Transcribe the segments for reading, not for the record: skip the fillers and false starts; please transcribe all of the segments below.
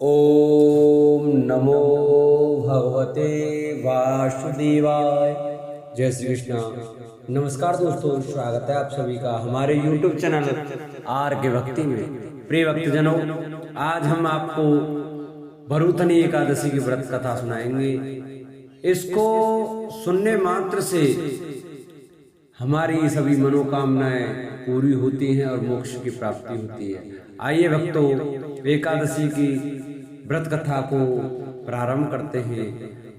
ओम नमो भगवते वासुदेवाय। जय श्री कृष्णा। नमस्कार दोस्तों, स्वागत है आप सभी का हमारे YouTube चैनल आर के भक्ति में। प्रिय भक्तजनों, आज हम आपको भरुथनी एकादशी की व्रत कथा सुनाएंगे। इसको सुनने मात्र से हमारी सभी मनोकामनाएं पूरी होती हैं और मोक्ष की प्राप्ति होती है। आइए भक्तों, एकादशी की व्रत कथा को प्रारंभ करते हैं।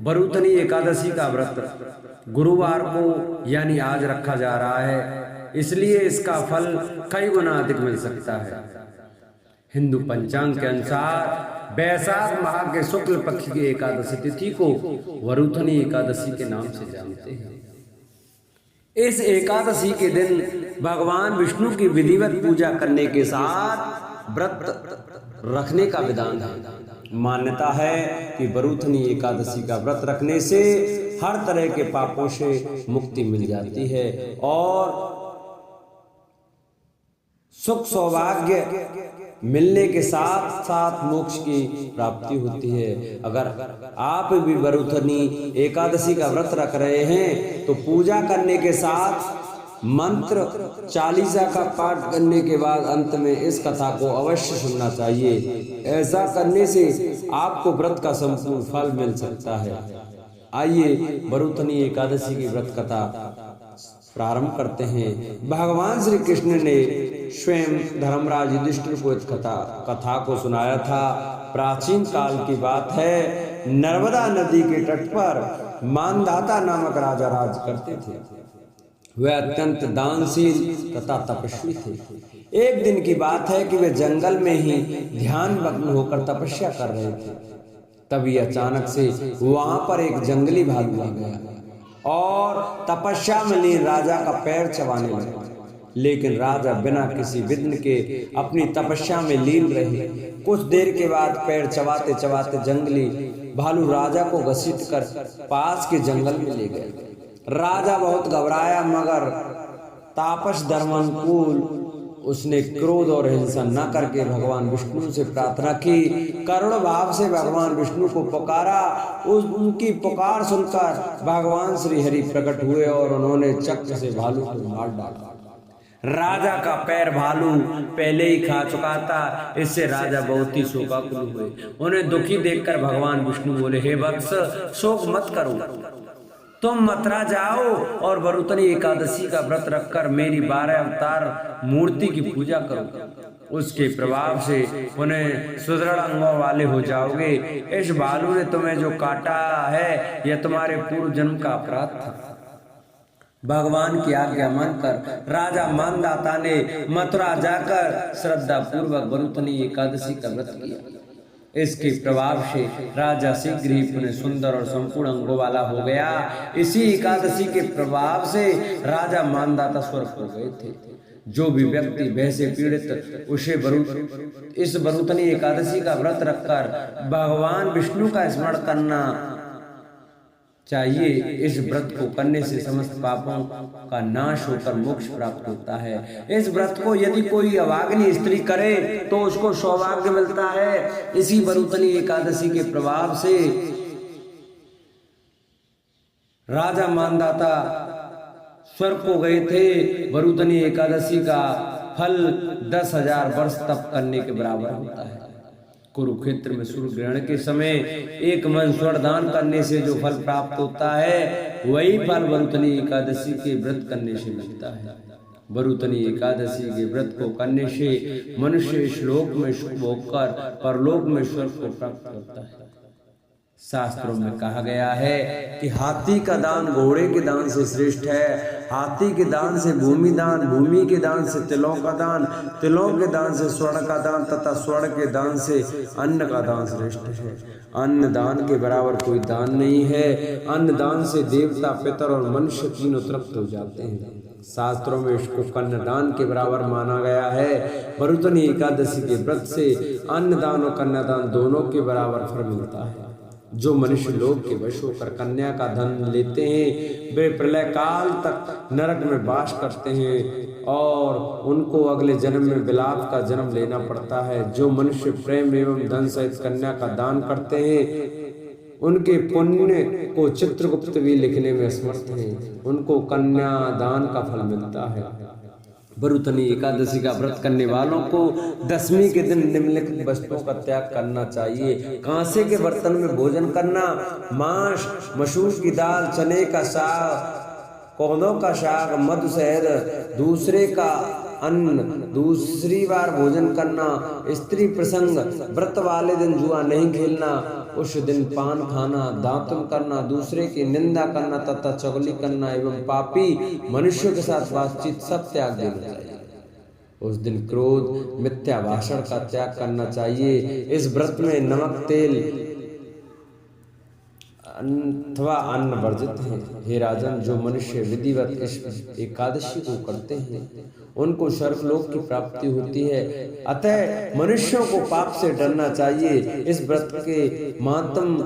भरुथनी एकादशी का व्रत गुरुवार को यानी आज रखा जा रहा है, इसलिए इसका फल कई गुना अधिक मिल सकता है। हिंदू पंचांग के अनुसार वैशाख माह के शुक्ल पक्ष की एकादशी तिथि को भरुथनी एकादशी के नाम से जानते हैं। इस एकादशी के दिन भगवान विष्णु की विधिवत पूजा करने के साथ व्रत रखने का विधान है। मान्यता है कि भरुथनी एकादशी का व्रत रखने से हर तरह के पापों से मुक्ति मिल जाती है और सुख सौभाग्य मिलने के साथ साथ मोक्ष की प्राप्ति होती है। अगर आप भी भरुथनी एकादशी का व्रत रख रहे हैं तो पूजा करने के साथ मंत्र चालीसा का पाठ करने के बाद अंत में इस कथा को अवश्य सुनना चाहिए। ऐसा करने से आपको व्रत का संपूर्ण फल मिल सकता है। आइए भरुथनी एकादशी की व्रत कथा प्रारंभ करते हैं। भगवान श्री कृष्ण ने स्वयं धर्मराज युधिष्ठिर को इस कथा को सुनाया था। प्राचीन काल की बात है। नर्मदा नदी के तट पर मानधाता नामक राजा राज करते थे। वे अत्यंत दानशील तथा तपस्वी थे। एक दिन की बात है कि वे जंगल में ही ध्यान मग्न होकर तपस्या कर रहे थे। तभी अचानक से वहां पर एक जंगली भालू आ गया और तपस्या में लीन राजा का पैर चबाने लगा। लेकिन राजा बिना किसी विघ्न के अपनी तपस्या में लीन रहे। कुछ देर के बाद पैर चबाते चबाते जंगली भालू राजा को घसीट कर पास के जंगल में ले गए। राजा बहुत घबराया, मगर तापस धर्मानुकूल उसने क्रोध और हिंसा न करके भगवान विष्णु से प्रार्थना की। करुण भाव से भगवान विष्णु को पुकारा। उनकी पुकार सुनकर भगवान श्री हरि प्रकट हुए और उन्होंने चक्र से भालू को मार डाला। राजा का पैर भालू पहले ही खा चुका था, इससे राजा बहुत ही शोकाकुल हुए। उन्हें दुखी देखकर भगवान विष्णु बोले, हे वत्स, शोक मत करो, तुम मथुरा जाओ और भरुथनी एकादशी का व्रत रखकर मेरी 12 अवतार मूर्ति की पूजा करो। उसके प्रभाव से उन्हें सुदृढ़ अंगों वाले हो जाओगे। इस भालू ने तुम्हें जो काटा है यह तुम्हारे पूर्व जन्म का अपराध था। भगवान की आज्ञा मानकर राजा मानधाता ने मथुरा जाकर श्रद्धा पूर्वक भरुथनी एकादशी का व्रत किया। इसके प्रभाव से राजा शीघ्र ही पुनः सुंदर और संपूर्ण अंगों वाला हो गया। इसी एकादशी के प्रभाव से राजा मानधाता स्वर्ग हो गए थे। जो भी व्यक्ति भय से पीड़ित उसे इस भरुथनी एकादशी का व्रत रखकर भगवान विष्णु का स्मरण करना चाहिए। इस व्रत को करने से समस्त पापों का नाश होकर मोक्ष प्राप्त होता है। इस व्रत को यदि कोई अभागिनी स्त्री करे तो उसको सौभाग्य मिलता है। इसी भरुथनी एकादशी के प्रभाव से राजा मानधाता स्वर्ग को गए थे। भरुथनी एकादशी का फल 10,000 वर्ष तप करने के बराबर होता है। कुरुक्षेत्र में सूर्य ग्रहण के समय एक मन स्वर्ण दान करने से जो फल प्राप्त होता है वही फल भरुथनी एकादशी के व्रत करने से मिलता है। भरुथनी एकादशी के व्रत को करने से मनुष्य श्लोक में सुख भोगकर परलोक में स्वर्ग को प्राप्त करता है। शास्त्रों में कहा गया है कि हाथी का दान घोड़े के दान से श्रेष्ठ है। हाथी के दान से भूमि दान, भूमि के दान से तिलों का दान, तिलों के दान से स्वर्ण का दान तथा स्वर्ण के दान से अन्न का दान श्रेष्ठ है। अन्न दान के बराबर कोई दान नहीं है। अन्न दान से देवता, पितर और मनुष्य तीनों तृप्त हो जाते हैं। शास्त्रों में इसको कन्यादान के बराबर माना गया है। भरुथनी एकादशी के व्रत से अन्नदान और कन्यादान दोनों के बराबर फल मिलता है। जो मनुष्य लोग के वश होकर कन्या का धन लेते हैं वे प्रलय काल तक नरक में वास करते हैं। और उनको अगले जन्म में विलाप का जन्म लेना पड़ता है। जो मनुष्य प्रेम एवं धन सहित कन्या का दान करते हैं उनके पुण्य को चित्रगुप्त भी लिखने में समर्थ हैं। उनको कन्या दान का फल मिलता है। बरुथनी एकादशी का व्रत करने वालों को दशमी के दिन निम्नलिखित वस्तुओं का त्याग करना चाहिए। कांसे के बर्तन में भोजन करना, मांस, मसूर की दाल, चने का साग, कोहनों का साग, मधु शहद, दूसरे का अन्न, दूसरी बार भोजन करना, स्त्री प्रसंग, व्रत वाले दिन जुआ नहीं खेलना, उस दिन पान खाना, दातुन करना, दूसरे की निंदा करना तथा चुगली करना एवं पापी मनुष्यों के साथ बातचीत सब त्याग देना चाहिए। उस दिन क्रोध, मिथ्या भाषण का त्याग करना चाहिए। इस व्रत में नमक, तेल अथवा अन्न वर्जित है। हे राजन, जो मनुष्य विधिवत इस एकादशी को करते हैं उनको स्वर्गलोक की प्राप्ति होती है। अतः मनुष्यों को पाप से डरना चाहिए। इस व्रत के मातम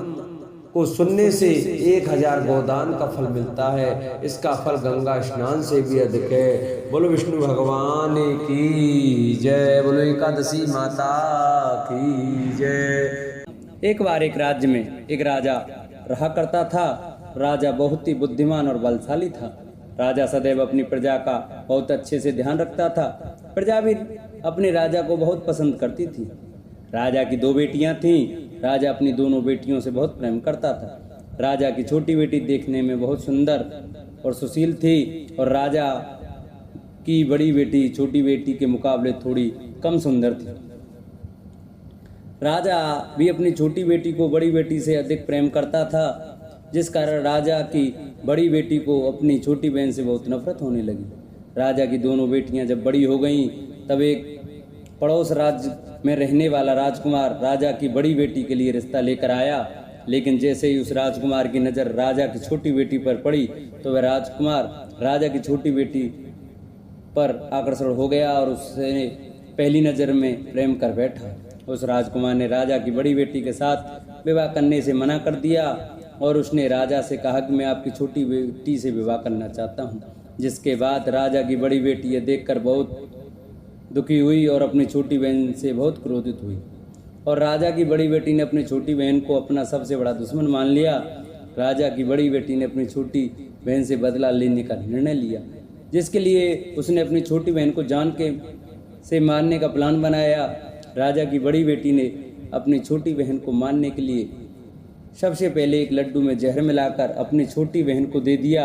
को सुनने से 1000 गोदान का फल मिलता है। इसका फल गंगा स्नान से भी अधिक है। बोलो विष्णु भगवान की जय। बोलो एकादशी माता की जय। एक बार एक राज्य में एक राजा रहा करता था। राजा बहुत ही बुद्धिमान और बलशाली था। राजा सदैव अपनी प्रजा का बहुत अच्छे से ध्यान रखता था। प्रजा भी अपने राजा को बहुत पसंद करती थी। राजा की 2 बेटियां थीं। राजा अपनी दोनों बेटियों से बहुत प्रेम करता था। राजा की छोटी बेटी देखने में बहुत सुंदर और सुशील थी और राजा की बड़ी बेटी छोटी बेटी के मुकाबले थोड़ी कम सुंदर थी। राजा भी अपनी छोटी बेटी को बड़ी बेटी से अधिक प्रेम करता था, जिस कारण राजा की बड़ी बेटी को अपनी छोटी बहन से बहुत नफरत होने लगी। राजा की दोनों बेटियां जब बड़ी हो गईं, तब एक पड़ोस राज्य में रहने वाला राजकुमार राजा की बड़ी बेटी के लिए रिश्ता लेकर आया। लेकिन जैसे ही उस राजकुमार की नज़र राजा की छोटी बेटी पर पड़ी तो वह राजकुमार राजा की छोटी बेटी पर आकर्षण हो गया और उससे पहली नज़र में प्रेम कर बैठा। उस राजकुमार ने राजा की बड़ी बेटी के साथ विवाह करने से मना कर दिया और उसने राजा से कहा कि मैं आपकी छोटी बेटी से विवाह करना चाहता हूँ। जिसके बाद राजा की बड़ी बेटी यह देखकर बहुत दुखी हुई और अपनी छोटी बहन से बहुत क्रोधित हुई और राजा की बड़ी बेटी ने अपनी छोटी बहन को अपना सबसे बड़ा दुश्मन मान लिया। राजा की बड़ी बेटी ने अपनी छोटी बहन से बदला लेने का निर्णय लिया, जिसके लिए उसने अपनी छोटी बहन को जान के से मारने का प्लान बनाया। राजा की बड़ी बेटी ने अपनी छोटी बहन को मारने के लिए सबसे पहले एक लड्डू में जहर मिलाकर अपनी छोटी बहन को दे दिया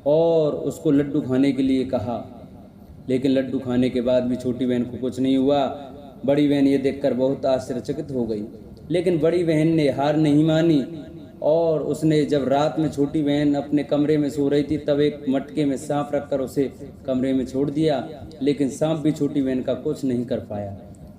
और उसको लड्डू खाने के लिए कहा। लेकिन लड्डू खाने के बाद भी छोटी बहन को कुछ नहीं हुआ। बड़ी बहन ये देखकर बहुत आश्चर्यचकित हो गई, लेकिन बड़ी बहन ने हार नहीं मानी और उसने जब रात में छोटी बहन अपने कमरे में सो रही थी तब एक मटके में सांप रखकर उसे कमरे में छोड़ दिया। लेकिन सांप भी छोटी बहन का कुछ नहीं कर पाया।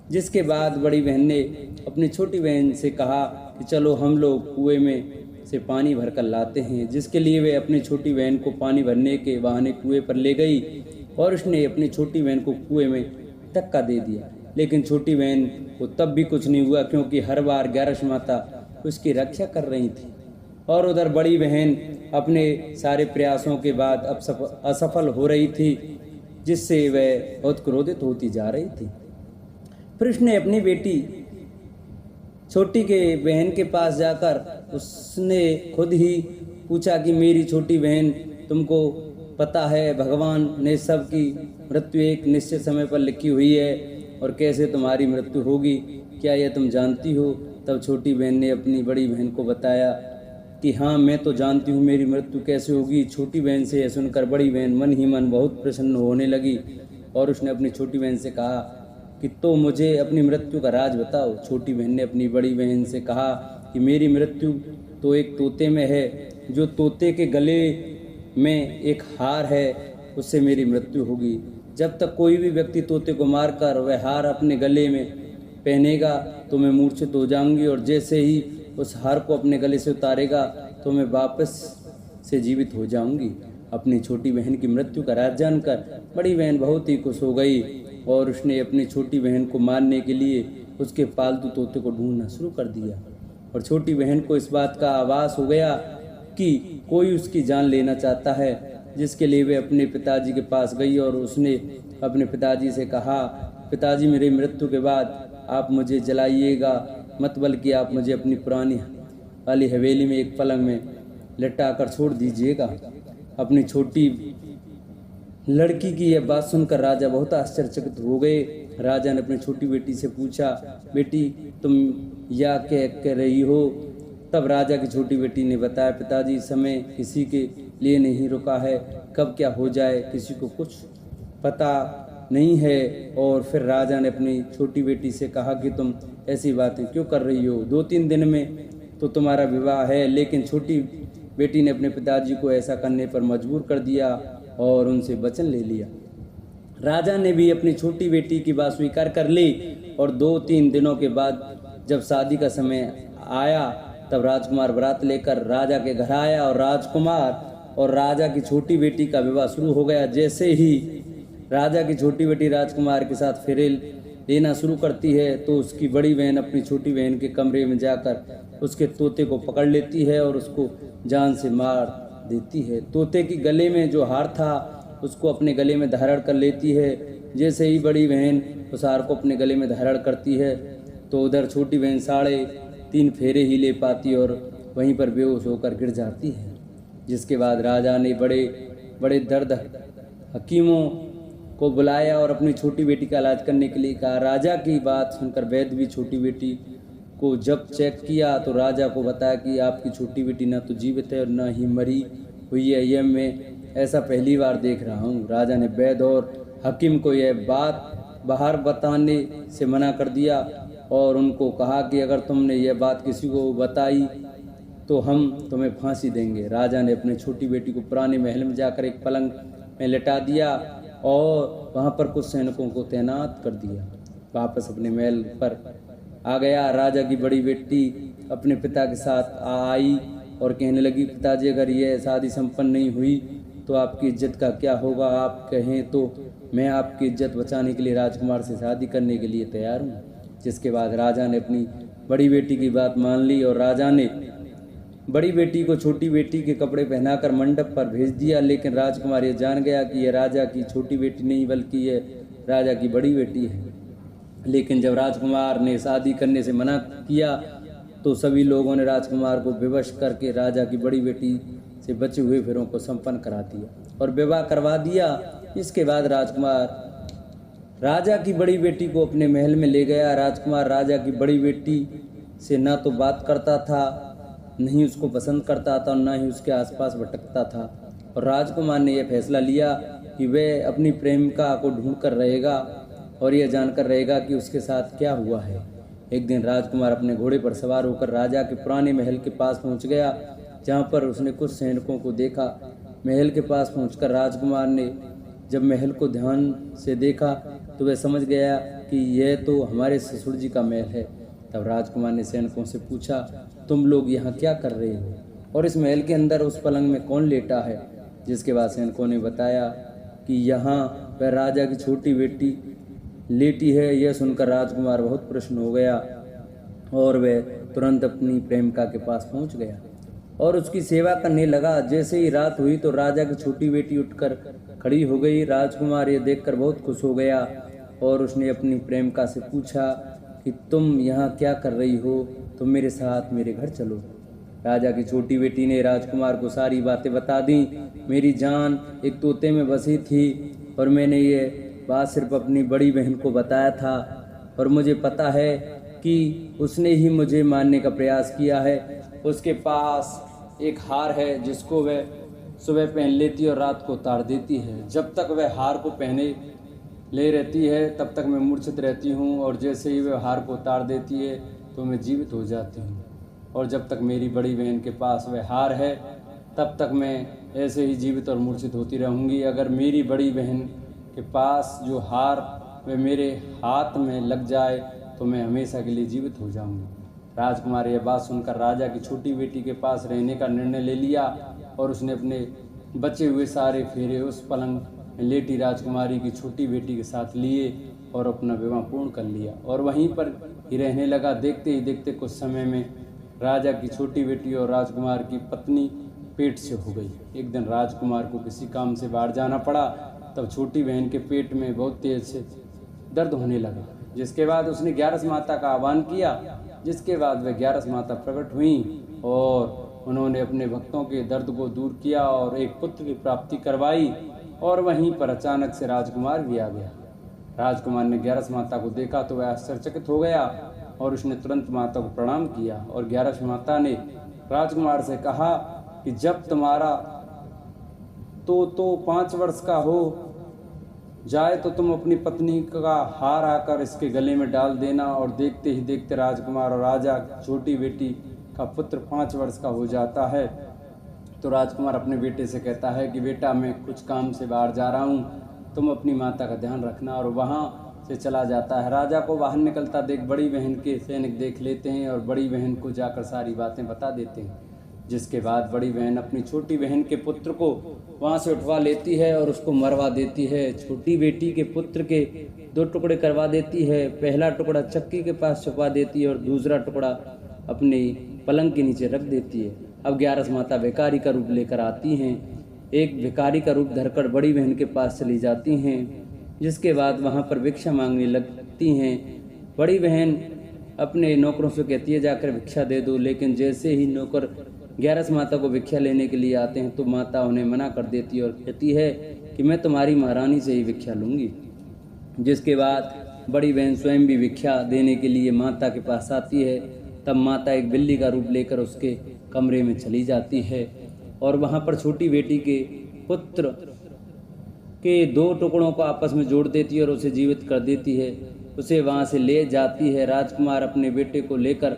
जिसके बाद बड़ी बहन ने अपनी छोटी बहन से कहा कि चलो हम लोग कुएं में से पानी भरकर लाते हैं, जिसके लिए वे अपनी छोटी बहन को पानी भरने के बहाने कुएं पर ले गई और उसने अपनी छोटी बहन को कुएं में धक्का दे दिया। लेकिन छोटी बहन को तब भी कुछ नहीं हुआ, क्योंकि हर बार ग्यारस माता उसकी रक्षा कर रही थी और उधर बड़ी बहन अपने सारे प्रयासों के बाद अब असफल हो रही थी, जिससे वह बहुत क्रोधित होती जा रही थी। फिर उसने अपनी बेटी छोटी के बहन के पास जाकर उसने खुद ही पूछा कि मेरी छोटी बहन, तुमको पता है भगवान ने सबकी मृत्यु एक निश्चित समय पर लिखी हुई है और कैसे तुम्हारी मृत्यु होगी, क्या यह तुम जानती हो? तब छोटी बहन ने अपनी बड़ी बहन को बताया कि हाँ, मैं तो जानती हूँ मेरी मृत्यु कैसे होगी। छोटी बहन से यह सुनकर बड़ी बहन मन ही मन बहुत प्रसन्न होने लगी और उसने अपनी छोटी बहन से कहा कि तो मुझे अपनी मृत्यु का राज बताओ। छोटी बहन ने अपनी बड़ी बहन से कहा कि मेरी मृत्यु तो एक तोते में है, जो तोते के गले में एक हार है, उससे मेरी मृत्यु होगी। जब तक कोई भी व्यक्ति तोते को मारकर वह हार अपने गले में पहनेगा तो मैं मूर्छित हो जाऊंगी और जैसे ही उस हार को अपने गले से उतारेगा तो मैं वापस से जीवित हो जाऊंगी। अपनी छोटी बहन की मृत्यु का राज जानकर बड़ी बहन बहुत ही खुश हो गई और उसने अपनी छोटी बहन को मारने के लिए उसके पालतू तोते को ढूंढना शुरू कर दिया। और छोटी बहन को इस बात का आभास हो गया कि कोई उसकी जान लेना चाहता है, जिसके लिए वे अपने पिताजी के पास गई और उसने अपने पिताजी से कहा, पिताजी मेरी मृत्यु के बाद आप मुझे जलाइएगा मत, बल्कि आप मुझे अपनी पुरानी वाली हवेली में एक पलंग में लिटा कर छोड़ दीजिएगा। अपनी छोटी लड़की की यह बात सुनकर राजा बहुत आश्चर्यचकित हो गए। राजा ने अपनी छोटी बेटी से पूछा, बेटी तुम या कह रही हो? तब राजा की छोटी बेटी ने बताया, पिताजी समय किसी के लिए नहीं रुका है, कब क्या हो जाए किसी को कुछ पता नहीं है। और फिर राजा ने अपनी छोटी बेटी से कहा कि तुम ऐसी बातें क्यों कर रही हो, 2-3 दिन में तो तुम्हारा विवाह है। लेकिन छोटी बेटी ने अपने पिताजी को ऐसा करने पर मजबूर कर दिया और उनसे वचन ले लिया। राजा ने भी अपनी छोटी बेटी की बात स्वीकार कर ली और 2-3 दिनों के बाद जब शादी का समय आया तब राजकुमार बारात लेकर राजा के घर आया और राजकुमार और राजा की छोटी बेटी का विवाह शुरू हो गया। जैसे ही राजा की छोटी बेटी राजकुमार के साथ फेरे लेना शुरू करती है तो उसकी बड़ी बहन अपनी छोटी बहन के कमरे में जाकर उसके तोते को पकड़ लेती है और उसको जान से मार देती है। तोते की गले में जो हार था उसको अपने गले में धारण कर लेती है। जैसे ही बड़ी बहन उस हार को अपने गले में धारण करती है तो उधर छोटी बहन 3.5 फेरे ही ले पाती और वहीं पर बेहोश होकर गिर जाती है। जिसके बाद राजा ने बड़े बड़े दर्द हकीमों को बुलाया और अपनी छोटी बेटी का इलाज करने के लिए कहा। राजा की बात सुनकर वैद्य भी छोटी बेटी को जब चेक किया तो राजा को बताया कि आपकी छोटी बेटी न तो जीवित है और न ही मरी हुई है, यह मैं ऐसा पहली बार देख रहा हूँ। राजा ने वैद्य और हकीम को यह बात बाहर बताने से मना कर दिया और उनको कहा कि अगर तुमने यह बात किसी को बताई तो हम तुम्हें फांसी देंगे। राजा ने अपनी छोटी बेटी को पुराने महल में जाकर एक पलंग में लिटा दिया और वहाँ पर कुछ सैनिकों को तैनात कर दिया। वापस अपने महल पर आ गया। राजा की बड़ी बेटी अपने पिता के साथ आई और कहने लगी, पिताजी अगर यह शादी संपन्न नहीं हुई तो आपकी इज्जत का क्या होगा? आप कहें तो मैं आपकी इज्जत बचाने के लिए राजकुमार से शादी करने के लिए तैयार हूँ। जिसके बाद राजा ने अपनी बड़ी बेटी की बात मान ली और राजा ने बड़ी बेटी को छोटी बेटी के कपड़े पहनाकर मंडप पर भेज दिया। लेकिन राजकुमार ये जान गया कि यह राजा की छोटी बेटी नहीं बल्कि यह राजा की बड़ी बेटी है। लेकिन जब राजकुमार ने शादी करने से मना किया तो सभी लोगों ने राजकुमार को विवश करके राजा की बड़ी बेटी से बचे हुए फेरों को संपन्न करा दिया और विवाह करवा दिया। इसके बाद राजकुमार राजा की बड़ी बेटी को अपने महल में ले गया। राजकुमार राजा की बड़ी बेटी से ना तो बात करता था, नहीं उसको पसंद करता था और ना ही उसके आसपास भटकता था। और राजकुमार ने यह फैसला लिया कि वह अपनी प्रेमिका को ढूंढ कर रहेगा और यह जानकर रहेगा कि उसके साथ क्या हुआ है। एक दिन राजकुमार अपने घोड़े पर सवार होकर राजा के पुराने महल के पास पहुंच गया, जहां पर उसने कुछ सैनिकों को देखा। महल के पास पहुंचकर राजकुमार ने जब महल को ध्यान से देखा तो वह समझ गया कि यह तो हमारे ससुर जी का महल है। तब राजकुमार ने सैनिकों से पूछा, तुम लोग यहाँ क्या कर रहे हो और इस महल के अंदर उस पलंग में कौन लेटा है? जिसके बाद सैनिकों ने बताया कि यहाँ वह राजा की छोटी बेटी लेटी है। यह सुनकर राजकुमार बहुत प्रसन्न हो गया और वह तुरंत अपनी प्रेमिका के पास पहुंच गया और उसकी सेवा करने लगा। जैसे ही रात हुई तो राजा की छोटी बेटी उठकर खड़ी हो गई। राजकुमार ये देखकर बहुत खुश हो गया और उसने अपनी प्रेमिका से पूछा कि तुम यहाँ क्या कर रही हो? तुम मेरे साथ मेरे घर चलो। राजा की छोटी बेटी ने राजकुमार को सारी बातें बता दी। मेरी जान एक तोते में बसी थी और मैंने ये बात सिर्फ अपनी बड़ी बहन को बताया था और मुझे पता है कि उसने ही मुझे मारने का प्रयास किया है। उसके पास एक हार है जिसको वह सुबह पहन लेती है और रात को उतार देती है। जब तक वह हार को पहने ले रहती है तब तक मैं मूर्छित रहती हूँ और जैसे ही वह हार को उतार देती है तो मैं जीवित हो जाती हूँ। और जब तक मेरी बड़ी बहन के पास वह हार है तब तक मैं ऐसे ही जीवित और मूर्छित होती रहूँगी। अगर मेरी बड़ी बहन के पास जो हार वह मेरे हाथ में लग जाए तो मैं हमेशा के लिए जीवित हो जाऊँगी। राजकुमार यह बात सुनकर राजा की छोटी बेटी के पास रहने का निर्णय ले लिया और उसने अपने बचे हुए सारे फेरे उस पलंग में लेटी राजकुमारी की छोटी बेटी के साथ लिए और अपना विवाह पूर्ण कर लिया और वहीं पर ही रहने लगा। देखते ही देखते कुछ समय में राजा की छोटी बेटी और राजकुमार की पत्नी पेट से हो गई। एक दिन राजकुमार को किसी काम से बाहर जाना पड़ा, तब छोटी बहन के पेट में बहुत तेज से दर्द होने लगा, जिसके बाद उसने 11 माता का आह्वान किया, जिसके बाद वह 11 माता प्रकट हुई और उन्होंने अपने भक्तों के दर्द को दूर किया और एक पुत्र की प्राप्ति करवाई। और वहीं पर अचानक से राजकुमार भी आ गया। राजकुमार ने 11 माता को देखा तो वह आश्चर्यचकित हो गया और उसने तुरंत माता को प्रणाम किया। और 11 माता ने राजकुमार से कहा कि जब तुम्हारा तो 5 वर्ष का हो जाए तो तुम अपनी पत्नी का हार आकर इसके गले में डाल देना। और देखते ही देखते राजकुमार और राजा छोटी बेटी का पुत्र 5 वर्ष का हो जाता है। तो राजकुमार अपने बेटे से कहता है कि बेटा, मैं कुछ काम से बाहर जा रहा हूँ, तुम अपनी माता का ध्यान रखना। और वहाँ से चला जाता है। राजा को बाहर निकलता देख बड़ी बहन के सैनिक देख लेते हैं और बड़ी बहन को जाकर सारी बातें बता देते हैं, जिसके बाद बड़ी बहन अपनी छोटी बहन के पुत्र को वहाँ से उठवा लेती है और उसको मरवा देती है। छोटी बेटी के पुत्र के 2 टुकड़े करवा देती है। पहला टुकड़ा चक्की के पास छुपा देती है और दूसरा टुकड़ा अपनी पलंग के नीचे रख देती है। अब 11 माता भिखारी का रूप लेकर आती हैं। एक भिखारी का रूप धरकर बड़ी बहन के पास चली जाती हैं, जिसके बाद वहाँ पर भिक्षा मांगने लगती हैं। बड़ी बहन अपने नौकरों से कहती है जाकर भिक्षा दे दो, लेकिन जैसे ही नौकर 11 माता को भिक्षा लेने के लिए आते हैं तो माता उन्हें मना कर देती है और कहती है कि मैं तुम्हारी महारानी से ही भिक्षा लूँगी। जिसके बाद बड़ी बहन स्वयं भी भिक्षा देने के लिए माता के पास आती है। तब माता एक बिल्ली का रूप लेकर उसके कमरे में चली जाती है और वहाँ पर छोटी बेटी के पुत्र के 2 टुकड़ों को आपस में जोड़ देती है और उसे जीवित कर देती है। उसे वहाँ से ले जाती है। राजकुमार अपने बेटे को लेकर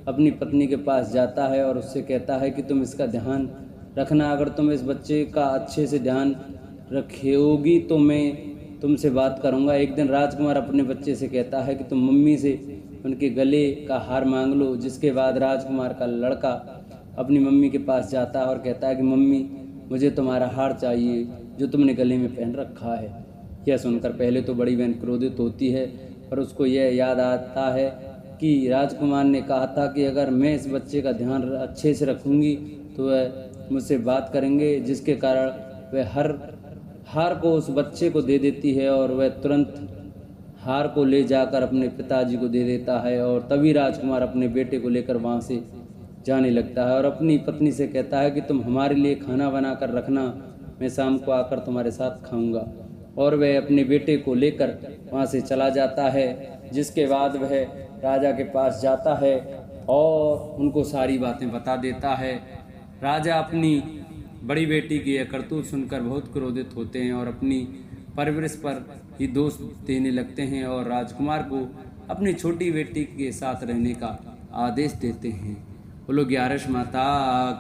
अपनी पत्नी के पास जाता है और उससे कहता है कि तुम इसका ध्यान रखना, अगर तुम इस बच्चे का अच्छे से ध्यान रखोगी तो मैं तुमसे बात करूँगा। एक दिन राजकुमार अपने बच्चे से कहता है कि तुम मम्मी से उनके गले का हार मांग लो। जिसके बाद राजकुमार का लड़का अपनी मम्मी के पास जाता है और कहता है कि मम्मी, मुझे तुम्हारा हार चाहिए जो तुमने गले में पहन रखा है। यह सुनकर पहले तो बड़ी बहन क्रोधित होती है, पर उसको यह याद आता है कि राजकुमार ने कहा था कि अगर मैं इस बच्चे का ध्यान अच्छे से रखूँगी तो वह मुझसे बात करेंगे, जिसके कारण वह हार को उस बच्चे को दे देती है और वह तुरंत हार को ले जाकर अपने पिताजी को दे देता है। और तभी राजकुमार अपने बेटे को लेकर वहाँ से जाने लगता है और अपनी पत्नी से कहता है कि तुम हमारे लिए खाना बना कर रखना, मैं शाम को आकर तुम्हारे साथ खाऊंगा। और वह अपने बेटे को लेकर वहाँ से चला जाता है। जिसके बाद वह राजा के पास जाता है और उनको सारी बातें बता देता है। राजा अपनी बड़ी बेटी की यह करतूत सुनकर बहुत क्रोधित होते हैं और अपनी परवरिश पर ही दोष देने लगते हैं और राजकुमार को अपनी छोटी बेटी के साथ रहने का आदेश देते हैं। बोलो 11 माता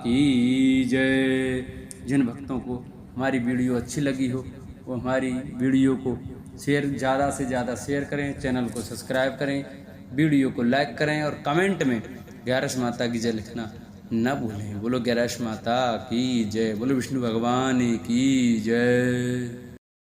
की जय। जिन भक्तों को हमारी वीडियो अच्छी लगी हो वो हमारी वीडियो को ज़्यादा से ज़्यादा शेयर करें, चैनल को सब्सक्राइब करें, वीडियो को लाइक करें और कमेंट में 11 माता की जय लिखना न भूलें। बोलो 11 माता की जय। बोलो विष्णु भगवान की जय।